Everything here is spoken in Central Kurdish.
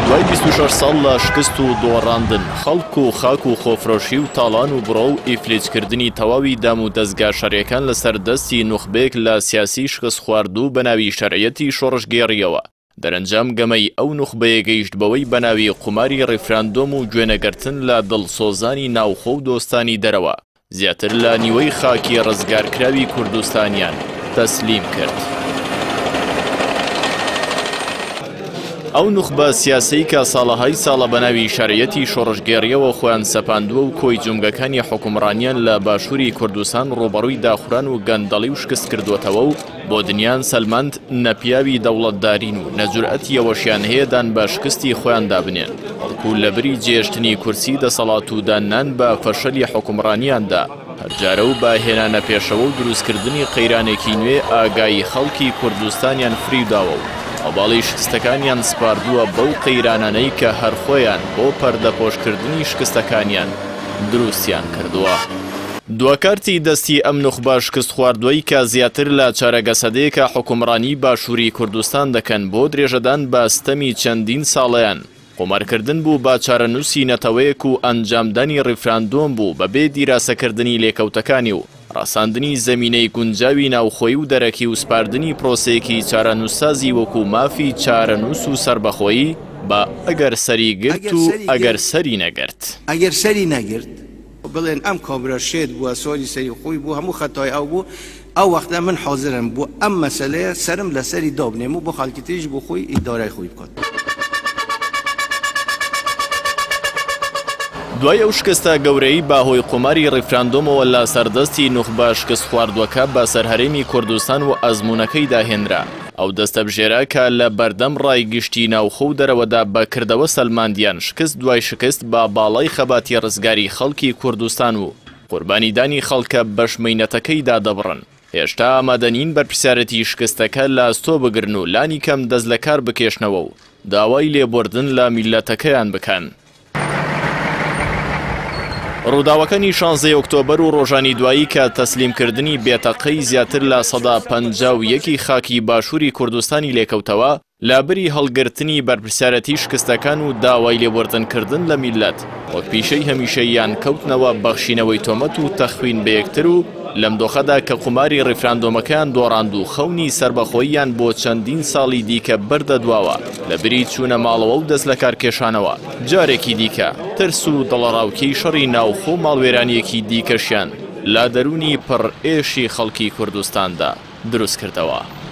دوای 26 ساڵ لە شکست و دۆڕاندن خەڵک و خاک و خۆفرۆشی و تاڵان و بڕۆ و ئیفلیجکردنی تەواوی دام و دەستگا شەڕیەکان لەسەر دەستی نوخبەیەک لە سیاسی شکست خواردوو بە ناوی شەرعیەتی شۆڕشگێڕیەوە. دەرەنجام گەمەی ئەو نوخبەیە گەیشت بەوەی بە ناوی قوماری ڕیفراندۆم و گوێنەگرتن لە دڵسۆزانی ناوخۆ و دۆستانی دەرەوە زیاتر لە نیوەی خاکی ڕزگارکراوی کوردستانیان تەسلیم کرد. ئەو نوخبە سیاسەی کە ساڵەهای ساڵە بە ناوی شەرعیەتی شۆڕشگێڕیەوە خۆیان سەپاندووە و کۆی جومگەکانی حکومڕانیان لە باشووری کوردستان ڕوبەڕووی داخوران و گەندەڵی و شکست کردوێتەوە و بۆ دنیان سەلماند نەپیاوی دەوڵەتدارین و نەجورئەتیەوەشیان هەیەدان بە شکستی خۆیان دابنێن بەڵکو لەبری جێشتنی کورسی دەسەڵات و دانان بە فەشەلی حکومڕانیاندا هەرجارە و بە هێنانە پێشەوە و دروستکردنی قەیرانێکی نوێ ئاگایی خەڵکی کوردستانیان فریوداوە و ئەوباڵی شکستەکانیان سپاردووە بەو قەیرانانەی کە هەرخۆیان بۆ پەردەپۆشکردنی شکستەکانیان دروستیان کردووە. دووەکارتی دەستی ئەم نوخبە شکست خواردووەی کە زیاتر لە چارەگە سەدەیەکە حکومڕانی باشووری کوردستان دەکەن بۆ درێژەدان بە ستەمی چەندین ساڵەیان قۆمارکردن بوو با چارەنووسی نەتەوەیەک و ئەنجامدانی ڕیفراندۆم بوو بەبێ دیراسەکردنی لێکەوتەکانی و ڕاساندنی زەمینەی گونجاوی ناوخۆی و دەرەکی و سپاردنی پرۆسەیەکی چارەنووسسازی وەکو مافی چارەنووس و سربەخۆیی بە ئەگەر سەری گرت و ئەگەر سەری نەگرت. ئەگەر سەری نەگرت بڵێن ئەم کابرا شێت بووە سۆری سەری خۆی بوو هەموو خەتای ئەو بوو ئەو وەختە من حاضرم بوو ئەم مەسەلەیە سرم لە سەری دابنێم و بۆ خەڵکی تریش بۆ خۆی ئیدارەی خۆی بکات. دوای ئەو شکستە گەورەی باهۆی قوماری ڕیفراندۆمەوە لە سەردەستی نوخبە شکست خواردووەکە بە سەرهەرێمی کوردستان و ئەزموونەکەی داهێنرا. ئەو دەستەبژێرە کە لە بەردەم ڕایگشتی ناوخۆ و دەرەوەدا بەکردەوە سەلماندیان شکست دوای شکست با باڵای خەباتی ڕزگاری خەڵکی کوردستان و قوربانیدانی خەڵکە بەشمەینەتەکەیدا دەبڕن. هێشتا ئامادەنین بەرپرسیارەتی شکستەکە لە ئەستۆ بگرن و لانی کەم دەست لە کار بکێشنەوە و داوای لێبوردن لە میلەتەکەیان بکەن. ڕووداوەکانی 16 ئۆکتۆبەر و ڕۆژانی دوایی کە تەسلیمکردنی بێتەقەی زیاتر لە 151 خاکی باشووری کوردستانی لێکەوتەوە لابری هەڵگرتنی بەرپرسیارەتی شکستەکان و داوای لێبوردنکردن لە میلەت وەک پیشەی هەمیشەییان کەوتنەوە بەخشینەوەی تۆمەت و تەخوین بە یەکتر و لەم دۆخەدا کە قوماری ڕیفراندۆمەکان دۆڕاند و خەونی سربەخۆییان بۆ چەندین ساڵی دیکە بەردەدواوە لە بری چوونە ماڵەوە و دەست لە کارکێشانەوە جارێکی دیکە ترس و دڵەڕاوکەی شەڕی ناوخۆ ماڵوێرانیەکی دیکەشیان لا دەرونی پڕ ئێشی خەڵکی کوردستاندا دروست کردەوە.